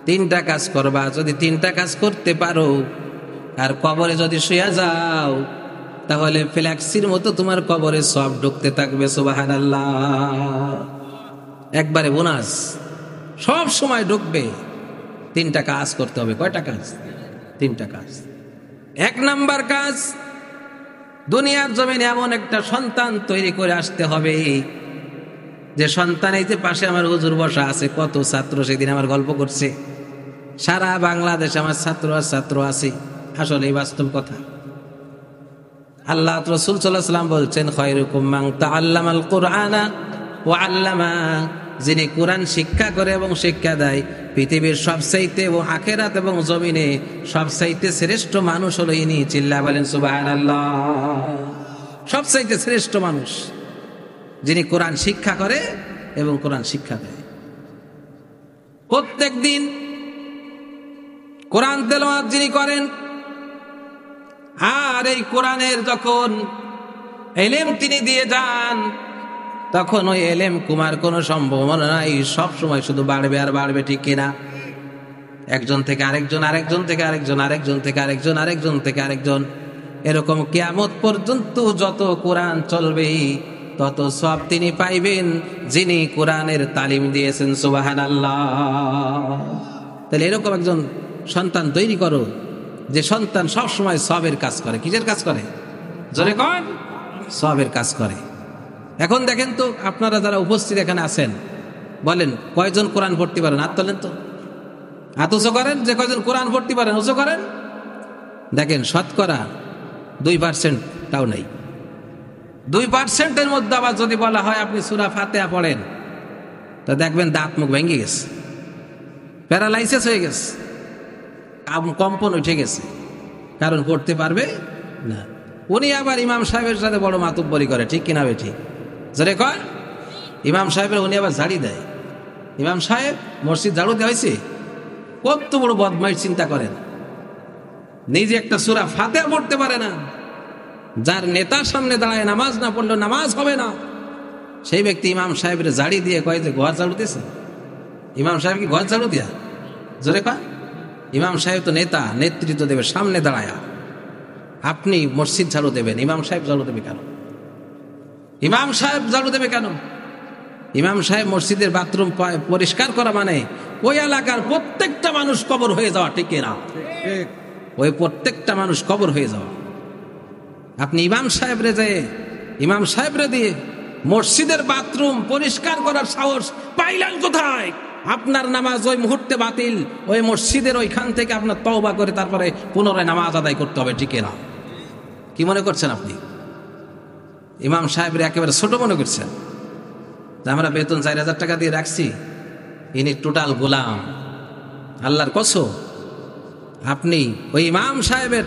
Speaker 1: 3টা কাজ করবা। যদি 3টা কাজ করতে পারো আর কবরে যদি শুয়ে যাও তাহলে ফ্ল্যাক্সির মতো তোমার কবরে সব ঢুকতে থাকবে। সুবহানাল্লাহ। একবারে বোনাস, সব সময় ঢুকবে। 3টা কাজ করতে হবে। কয়টা কাজ? 3টা কাজ। 1 নাম্বার কাজ, দুনিয়ার জমিনে এমন একটা সন্তান তৈরি করে আসতে হবে যে সন্তান, এই যে পাশে আমার হুজুর বসা আছে, কত ছাত্র সেদিন আমার গল্প করছে, সারা বাংলাদেশ আমার ছাত্র আর ছাত্র আছে। আসলে বাস্তব কথা। আল্লাহ রাসূল সাল্লাল্লাহু আলাইহি ওয়াসাল্লাম বলছেন, খায়রুকুম মান তাআল্লামাল কুরআনা ওয়া আল্লামা, যিনি কোরআন শিক্ষা করে এবং শিক্ষা দেয়, পৃথিবীর সবচাইতে এবং আখিরাত এবং জমিনে সবচাইতে শ্রেষ্ঠ মানুষ হলো ইনি। চিল্লা বলেন সুবহানাল্লাহ। সবচাইতে শ্রেষ্ঠ মানুষ যিনি কোরআন শিক্ষা করে এবং কোরআন শিক্ষা দেয়। প্রত্যেক দিন কোরআন তেলাওয়াত যিনি করেন, আর এই কোরআনের যখন ইলম তিনি দিয়ে যান তখন ওই ইলম কমার কোনো সম্ভাবনা নাই। সব সময় শুধু বাড়বে আর বাড়বে, ঠিক কিনা? একজন থেকে আরেকজন, আরেকজন থেকে আরেকজন, আরেকজন থেকে আরেকজন, আরেকজন থেকে আরেকজন, এরকম কিয়ামত পর্যন্ত যত কোরআন চলবে তত সব তিনি পাইবেন যিনি কোরআনের তালিম দিয়েছেন। সুবহানাল্লাহ। তাহলে এরকম একজন সন্তান তৈরি করো যে সন্তান সব সময় সবের কাজ করে। কিসের কাজ করে? জোরে কর। সবের কাজ করে। এখন দেখেন তো, আপনারা যারা উপস্থিত এখানে আছেন, বলেন কয়জন কোরআন পড়তে পারেন? হাত তোলেন তো, হাত উঁচু করেন। যে কয়জন কোরআন পড়তে পারেন উঁচু করেন। দেখেন শতকরা 2% তাও নাই। 2%-এর মধ্যে আবার যদি বলা হয় আপনি সূরা ফাতিহা পড়েন, তা দেখবেন দাঁত মুখ ভেঙে গেছে, প্যারালাইসিস হয়ে গেছে, কম্পন উঠে গেছে, কারণ পড়তে পারবে না। উনি আবার ইমাম সাহেবের সাথে বড় মাতুব্বরি করে, ঠিক কিনা? ঠিক জোরে কয়। ইমাম সাহেবের উনি আবার ঝাড়ি দেয়। ইমাম সাহেব মসজিদ ঝাড়ু দেওয়া হয়েছে, কত বড় বদমাইশ চিন্তা করেন। নিজে একটা সূরা ফাতিহা পড়তে পারে না, যার নেতার সামনে দাঁড়ায় নামাজ না পড়লে নামাজ হবে না, সেই ব্যক্তি ইমাম সাহেবের ঝাড়ি দিয়ে কয় যে ঘর ঝাড়ু দিয়েছে। ইমাম সাহেব কি ঘর ঝাড়ু দিয়া? জোরে কয়। ইমাম সাহেব তো নেতা, নেতৃত্ব দেবে সামনে দাঁড়ায়া। আপনি মসজিদ ঝাড়ু দেবেন, ইমাম সাহেব ঝাড়ু দেবে কেন? ইমাম সাহেব ঝাড়ু দেবে কেন? ইমাম সাহেব মসজিদের বাথরুম পরিষ্কার করা মানে ওই এলাকার প্রত্যেকটা মানুষ কবর হয়ে যাওয়া, ঠিক না? ওই প্রত্যেকটা মানুষ কবর হয়ে যাওয়া। আপনি ইমাম সাহেবরে যেয়ে ইমাম সাহেবরে দিয়ে মসজিদের বাথরুম পরিষ্কার করার সাহস পাইলেন কোথায়? আপনার নামাজ ওই মুহূর্তে বাতিল। ওই মসজিদের ওইখান থেকে আপনার তওবা করে তারপরে পুনরায় নামাজ আদায় করতে হবে, ঠিক না? কি মনে করছেন আপনি? ইমাম সাহেবের একেবারে ছোট মনে করছেন যে আমরা বেতন 4,000 টাকা দিয়ে রাখছি, ইনি টোটাল গোলাম। আল্লাহর কসম, আপনি ওই ইমাম সাহেবের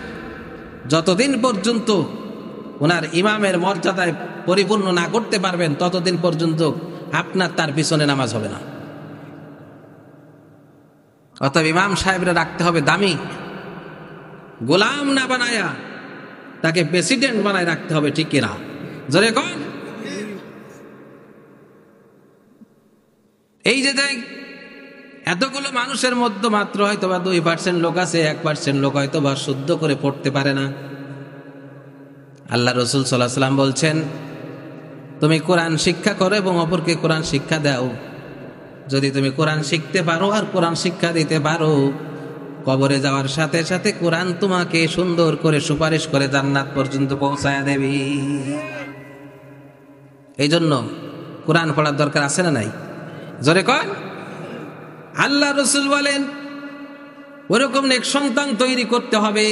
Speaker 1: যতদিন পর্যন্ত ওনার ইমামের মর্যাদায় পরিপূর্ণ না করতে পারবেন ততদিন পর্যন্ত আপনার তার পিছনে নামাজ হবে না। অতএব ইমাম সাহেবরা রাখতে হবে দামি, গোলাম না বানায়া তাকে প্রেসিডেন্ট বানায় রাখতে হবে, ঠিক কিনা? জোরে কন। এই যে দেখ এতগুলো মানুষের মধ্যে মাত্র হয়তো বা 2% লোক আছে, 1% লোক হয়তো বা শুদ্ধ করে পড়তে পারে না। আল্লাহ রসুল সাল্লাল্লাহু আলাইহি ওয়াসাল্লাম বলছেন, তুমি কোরআন শিক্ষা করো এবং অপরকে কোরআন শিক্ষা দাও। যদি তুমি কোরআন শিখতে পারো আর কোরআন শিক্ষা দিতে পারো, কবরে যাওয়ার সাথে সাথে কোরআন তোমাকে সুন্দর করে সুপারিশ করে জান্নাত পর্যন্ত পৌঁছায় দেবে। এই জন্য কোরআন পড়ার দরকার আছে না নাই? জোরে কন। আল্লাহ রসুল বলেন ওরকম নেক সন্তান তৈরি করতে হবে।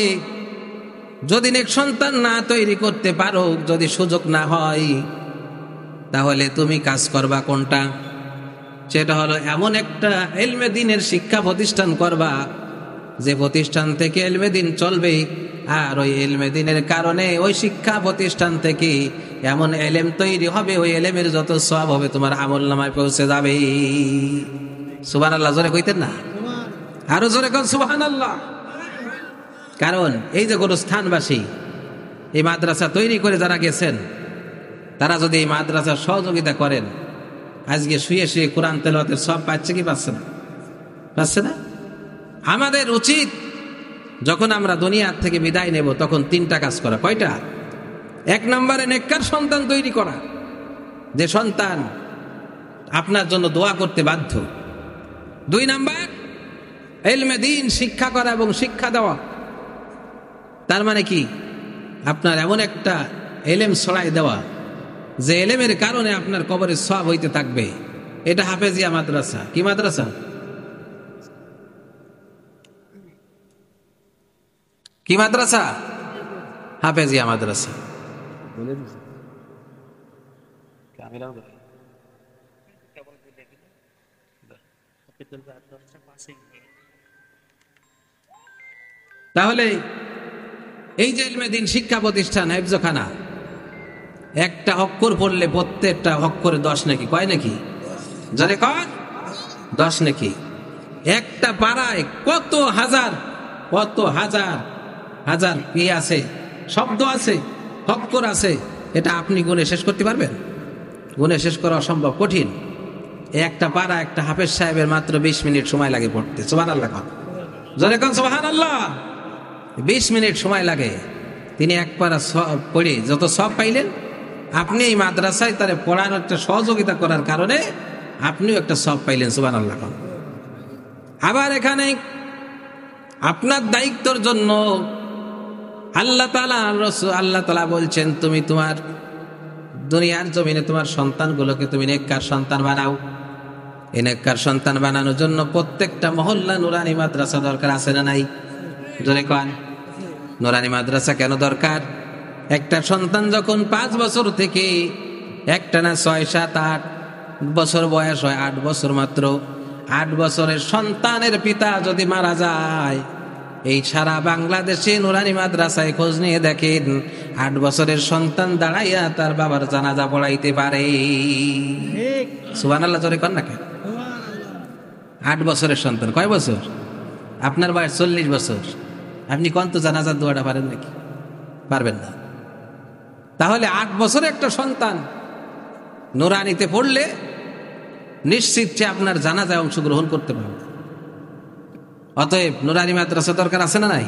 Speaker 1: যদি নেক সন্তান না তৈরি করতে পারো, যদি সুযোগ না হয়, তাহলে তুমি কাজ করবা কোনটা? সেটা হলো এমন একটা ইলমে দ্বীনের শিক্ষা প্রতিষ্ঠান করবা যে প্রতিষ্ঠান থেকে ইলমে দ্বীন চলবে, আর ওই ইলমে দ্বীনের কারণে ওই শিক্ষা প্রতিষ্ঠান থেকে এমন ইলম তৈরি হবে, ওই ইলমের যত সওয়াব হবে তোমার আমলনামায় পৌঁছে যাবে। সুবহানাল্লাহ জোরে কইতেন না? আরো জোরে কোন সুবহানাল্লাহ। কারণ এই যে গোরস্থানবাসী এই মাদ্রাসা তৈরি করে যারা গেছেন, তারা যদি এই মাদ্রাসার সহযোগিতা করেন, আজকে শুয়ে শুয়ে কোরআন তেলাওয়াতের সব পাচ্ছে কি পাচ্ছে না? পাচ্ছে না? আমাদের উচিত যখন আমরা দুনিয়ার থেকে বিদায় নেব তখন 3টা কাজ করা। কয়টা? 1 নম্বরে নেককার সন্তান তৈরি করা, যে সন্তান আপনার জন্য দোয়া করতে বাধ্য। 2 নাম্বার ইলমে দ্বীন শিক্ষা করা এবং শিক্ষা দেওয়া। তার মানে কি? আপনার এমন একটা ইলম ছড়াই দেওয়া যে ইলমের কারণে আপনার কবরে সওয়াব হইতে থাকবে। এটা হাফেজিয়া মাদ্রাসা। কি মাদ্রাসা? কি মাদ্রাসা? হাফেজিয়া মাদ্রাসা। তাহলে এই যে ইলমে দ্বীন শিক্ষা প্রতিষ্ঠান হেফজখানা, একটা অক্ষর পড়লে প্রত্যেকটা অক্ষরে 10 নাকি। কয় নাকি? জানে কয় 10 নাকি। একটা পাড়ায় কত হাজার হাজার কি আছে, শব্দ আছে, অক্ষর আছে, এটা আপনি গুণে শেষ করতে পারবেন? গুণে শেষ করা অসম্ভব, কঠিন। একটা পাড়া একটা হাফেজ সাহেবের মাত্র 20 মিনিট সময় লাগে পড়তে। সুবহানাল্লাহ কন। জোরে কন সুবহানাল্লাহ। 20 মিনিট সময় লাগে। তিনি এক পারা পড়ে যত সব পাইলেন, আপনি এই মাদ্রাসায় তারে পড়ার একটা সহযোগিতা করার কারণে আপনিও একটা সব পাইলেন। সুবহানাল্লাহ। আবার এখানে আপনার দায়িত্বের জন্য আল্লাহ তাআলা বলছেন, তুমি তোমার দুনিয়ার জমিনে তোমার সন্তানগুলোকে তুমি নেককার সন্তান বানাও। এই নেককার সন্তান বানানোর জন্য প্রত্যেকটা মহল্লা নুরানি মাদ্রাসা দরকার আছে না নাই? জোরে কন। নুরানি মাদ্রাসা কেন দরকার? একটা সন্তান যখন 5 বছর থেকে একটা না 6, 7, 8 বছর বয়স হয়, 8 বছর মাত্র, 8 বছরের সন্তানের পিতা যদি মারা যায়, এই সারা বাংলাদেশে নুরানি মাদ্রাসায় খোঁজ নিয়ে দেখেন 8 বছরের সন্তান দাঁড়াইয়া তার বাবার জানাজা পড়াইতে পারে। সুবহানাল্লাহ জোরে কন না কেন? 8 বছরের সন্তান। কয় বছর? আপনার বয়স 40 বছর, আপনি কোন তো জানাজার দোয়াটা পারেন নাকি? পারবেন না। তাহলে 8 বছরের একটা সন্তান নুরানিতে পড়লে নিশ্চিত যে আপনার জানাজায় অংশগ্রহণ করতে পারবে। অতএব নুরানি মাদ্রাসা দরকার আছে না নাই?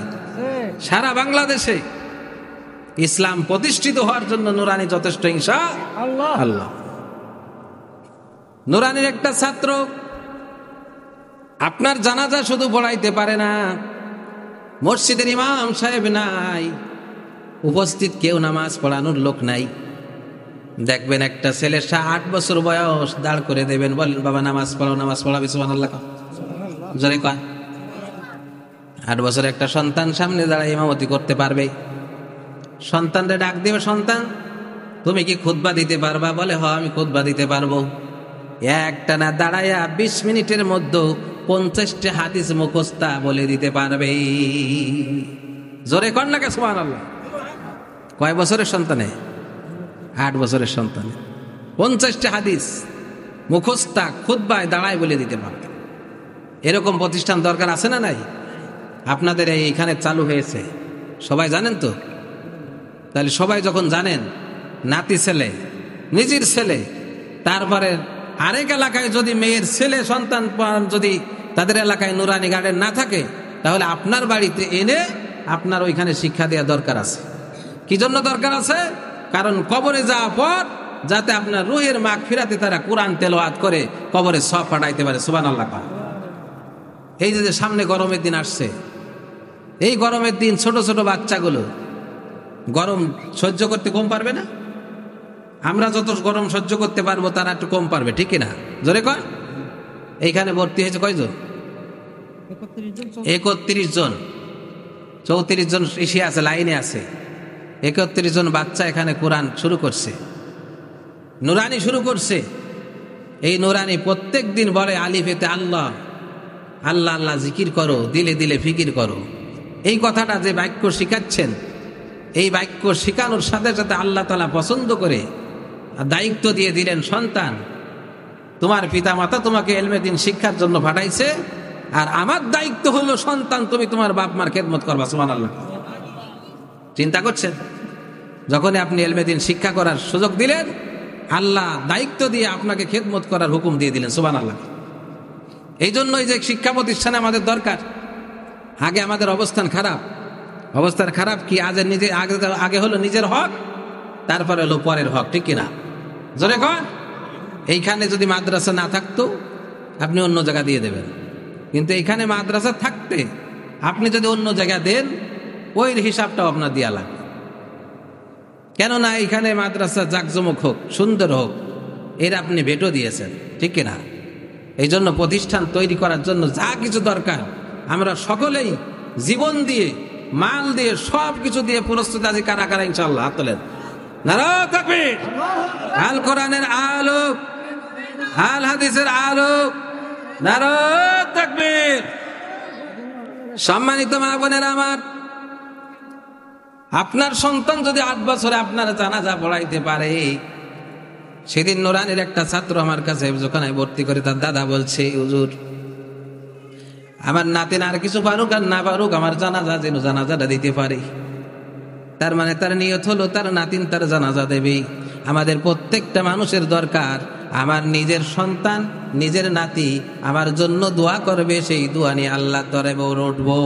Speaker 1: সারা বাংলাদেশে ইসলাম প্রতিষ্ঠিত হওয়ার জন্য নুরানি যথেষ্ট। ইনশাআল্লাহ। নুরানির একটা ছাত্র আপনার জানাজা শুধু পড়াইতে পারে না, মসজিদের ইমাম সাহেব নাই, উপস্থিত কেউ নামাজ পড়ানোর লোক নাই, দেখবেন একটা ছেলের 8 বছর বয়স দাঁড় করে দেবেন, বলেন বাবা নামাজ পড়াও, নামাজ পড়াবে। সুবহানাল্লাহ জোরে কয়। 8 বছরের একটা সন্তান সামনে দাঁড়ায় ইমামতি করতে পারবে? সন্তানরে ডাক দিবে, সন্তান তুমি কি খুতবা দিতে পারবা? বলে হ, আমি খুতবা দিতে পারবো। একটানা দাঁড়াইয়া 20 মিনিটের মধ্যে 50টা হাদিস মুখস্থা বলে দিতে পারবে। জোরে কর না কে সুবহানাল্লাহ। কয় বছরের সন্তানে? 8 বছরের সন্তানে 50টা হাদিস মুখস্থা খুতবায় দাঁড়ায় বলে দিতে পারবে। এরকম প্রতিষ্ঠান দরকার আছে না নাই? আপনাদের এইখানে চালু হয়েছে, সবাই জানেন তো? তাহলে সবাই যখন জানেন, নাতি ছেলে, নিজের ছেলে, তারপরে আরেক এলাকায় যদি মেয়ের ছেলে সন্তান যদি তাদের এলাকায় নুরানি গার্ডেন না থাকে, তাহলে আপনার বাড়িতে এনে আপনার ওইখানে শিক্ষা দেওয়া দরকার আছে। কি জন্য দরকার আছে? কারণ কবরে যাওয়ার পর যাতে আপনার রুহের মাগফিরাতে তারা কোরআন তেলাওয়াত করে কবরে সওয়াব পাঠাইতে পারে। সুবহানাল্লাহ। এই যে সামনে গরমের দিন আসছে, এই গরমের দিন ছোট ছোট বাচ্চাগুলো গরম সহ্য করতে কম পারবে না? আমরা যত গরম সহ্য করতে পারবো তারা একটু কম পারবে, ঠিক কিনা? জোরে কর। এইখানে ভর্তি হয়েছে কয়জন? 31 জন। 34 জন এসে আছে, লাইনে আছে। 31 জন বাচ্চা এখানে কোরআন শুরু করছে, নুরানি শুরু করছে। এই নুরানি প্রত্যেক দিন বলে আলিফেতে আল্লাহ আল্লাহ আল্লাহ জিকির করো, দিলে দিলে ফিকির করো। এই কথাটা যে বাক্য শিখাচ্ছেন, এই বাক্য শিখানোর সাথে সাথে আল্লাহ তাআলা পছন্দ করে দায়িত্ব দিয়ে দিলেন, সন্তান তোমার পিতা মাতা তোমাকে ইলমে দ্বীন শিক্ষার জন্য পাঠাইছে, আর আমার দায়িত্ব হলো সন্তান তুমি তোমার বাপ মার খেদমত করবা। সুবহানাল্লাহ। চিন্তা করছেন? যখন আপনি ইলমে দ্বীন শিক্ষা করার সুযোগ দিলেন, আল্লাহ দায়িত্ব দিয়ে আপনাকে খেদমত করার হুকুম দিয়ে দিলেন। সুবহানাল্লাহ। এই জন্যই যে শিক্ষা প্রতিষ্ঠানে আমাদের দরকার। আগে আমাদের অবস্থান খারাপ। অবস্থান খারাপ কি? আগে হলো নিজের হক, তারপরে হলো পরের হক, ঠিক কিনা? জোরে কর। এইখানে যদি মাদ্রাসা না থাকতো আপনি অন্য জায়গা দিয়ে দেবেন, কিন্তু এইখানে মাদ্রাসা থাকতে আপনি যদি অন্য জায়গা দেন, ওই হিসাবটাও আপনার দেয়া লাগবে। কেননা এইখানে মাদ্রাসা জাকজমক হোক, সুন্দর হোক, এর আপনি ভেটো দিয়েছেন, ঠিক কিনা? এই জন্য প্রতিষ্ঠান তৈরি করার জন্য যা কিছু দরকার আমরা সকলেই জীবন দিয়ে, মাল দিয়ে, সব কিছু দিয়ে প্রস্তুত আছি। কারা কারা ইনশাআল্লাহ হাত তোলেন। নারায়ে তাকবীর। আল কোরআনের আলোক, আল হাদিসের আলোক, নারায়ে তাকবীর। সম্মানিত মা বোনেরা আমার, আপনার সন্তান যদি 8 বছরে আপনার জানাজা পড়াইতে পারে, সেদিন নুরানির একটা ছাত্র আমার কাছে হেফজখানায় ভর্তি করে তার দাদা বলছে, হুজুর আমার নাতিন আর কিছু পারুক আর না পারুক, আমার জানাজা যেন জানাজাটা দিতে পারে। তার মানে তার নিয়ত হলো তার নাতিন তার জানাজা দেবে। আমাদের প্রত্যেকটা মানুষের দরকার, আমার নিজের সন্তান, নিজের নাতি আমার জন্য দোয়া করবে, সেই দোয়া নিয়ে আল্লাহ দরবারে উঠবো।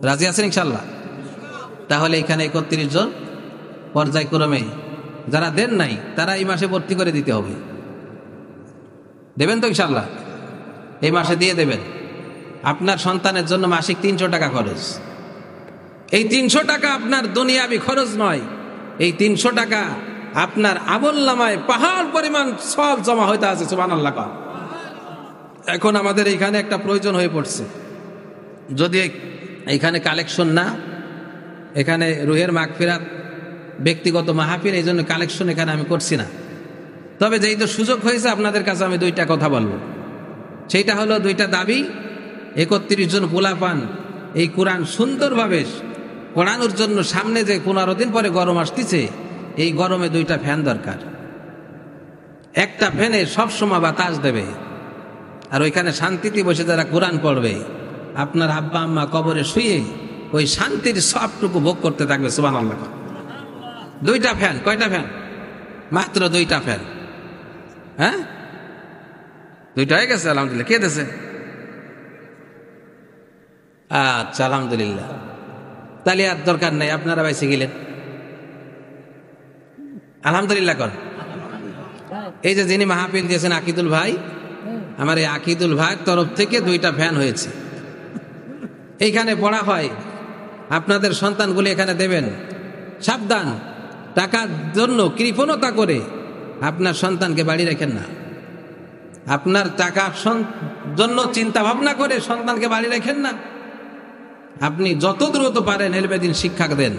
Speaker 1: রাজি আছেন ইনশাআল্লাহ? তাহলে এখানে 31 জন পর্যায়ক্রমে, যারা দেন নাই তারা এই মাসে ভর্তি করে দিতে হবে। দেবেন তো ইনশাআল্লাহ? এই মাসে দিয়ে দেবেন। আপনার সন্তানের জন্য মাসিক 300 টাকা খরচ। এই 300 টাকা আপনার দুনিয়াবি খরচ নয়, এই 300 টাকা আপনার আমলনামায় পাহাড় পরিমাণ সব জমা হইতে আছে। সুবহানাল্লাহ। এখন আমাদের এইখানে একটা প্রয়োজন হয়ে পড়ছে, যদি এইখানে কালেকশন না, এখানে রুহের মাগফিরাত ব্যক্তিগত মাহফিল, এই জন্য কালেকশন এখানে আমি করছি না। তবে যেই তো সুযোগ হয়েছে আপনাদের কাছে আমি 2টা কথা বলবো। সেইটা হলো 2টা দাবি। 31 জন পোলাপান এই কোরআন সুন্দরভাবে পড়ানোর জন্য সামনে যে 15 দিন পরে গরম আসতেছে, এই গরমে 2টা ফ্যান দরকার। একটা ফ্যানে সবসময় বাতাস দেবে, আর ওইখানে শান্তিতে বসে যারা কোরআন পড়বে, আপনার আব্বা আম্মা কবরে শুয়ে ওই শান্তির সবটুকু ভোগ করতে থাকবে। সুবহানাল্লাহ। 2টা ফ্যান। কয়টা ফ্যান? মাত্র 2টা ফ্যান। হ্যাঁ, 2টা হয়ে গেছে আলহামদুলিল্লাহ। কে দিয়েছে? আচ্ছা, আলহামদুলিল্লাহ। তাহলে আর দরকার নাই, আপনারা বাইসে গেলেন। আলহামদুলিল্লাহ কর। এই যে যিনি মাহফিল দিয়েছেন আকিদুল ভাই, আমার এই আকিদুল ভাইয়ের তরফ থেকে 2টা ফ্যান হয়েছে। এইখানে পড়া হয়, আপনাদের সন্তানগুলি এখানে দেবেন। সাবধান, টাকার জন্য কৃপণতা করে আপনার সন্তানকে বাড়ি রাখেন না। আপনার টাকার জন্য চিন্তা ভাবনা করে সন্তানকে বাড়ি রাখেন না। আপনি যত দ্রুত পারেন ইলমে দ্বীন শিক্ষা দেন।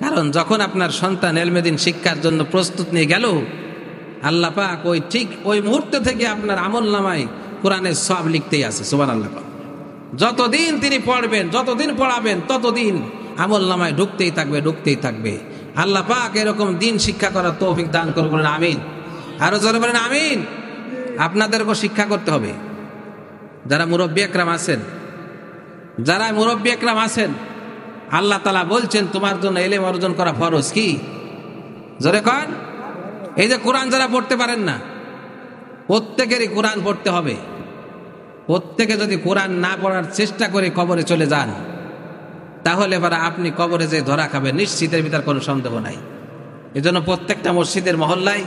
Speaker 1: কারণ যখন আপনার সন্তান এলমেদিন শিক্ষার জন্য প্রস্তুত নিয়ে গেল, আল্লাহ পাক ওই মুহূর্ত থেকে আপনার আমলনামায় কোরআনের সওয়াব লিখতেই আছে। সুবহানাল্লাহ। যতদিন তিনি পড়বেন, যতদিন পড়াবেন, ততদিন আমলনামায় ঢুকতেই থাকবে। আল্লাহ পাক এরকম দিন শিক্ষা করার তৌফিক দান করুন, বলেন আমিন। আরো জোরে বলেন আমিন। আপনাদেরকেও শিক্ষা করতে হবে। যারা মুরব্বী একরাম আছেন, আল্লাহ তাআলা বলছেন তোমার জন্য ইলম অর্জন করা ফরজ। কি জোরে কন? এই যে কোরআন যারা পড়তে পারেন না, প্রত্যেকেরই কোরআন পড়তে হবে। প্রত্যেকে যদি কোরআন না পড়ার চেষ্টা করে কবরে চলে যান, তাহলে এবার আপনি কবরে যে ধরা খাবেন, নিশ্চিতের ভিতর কোনো সন্দেহ নাই। এজন্য প্রত্যেকটা মসজিদের মহল্লায়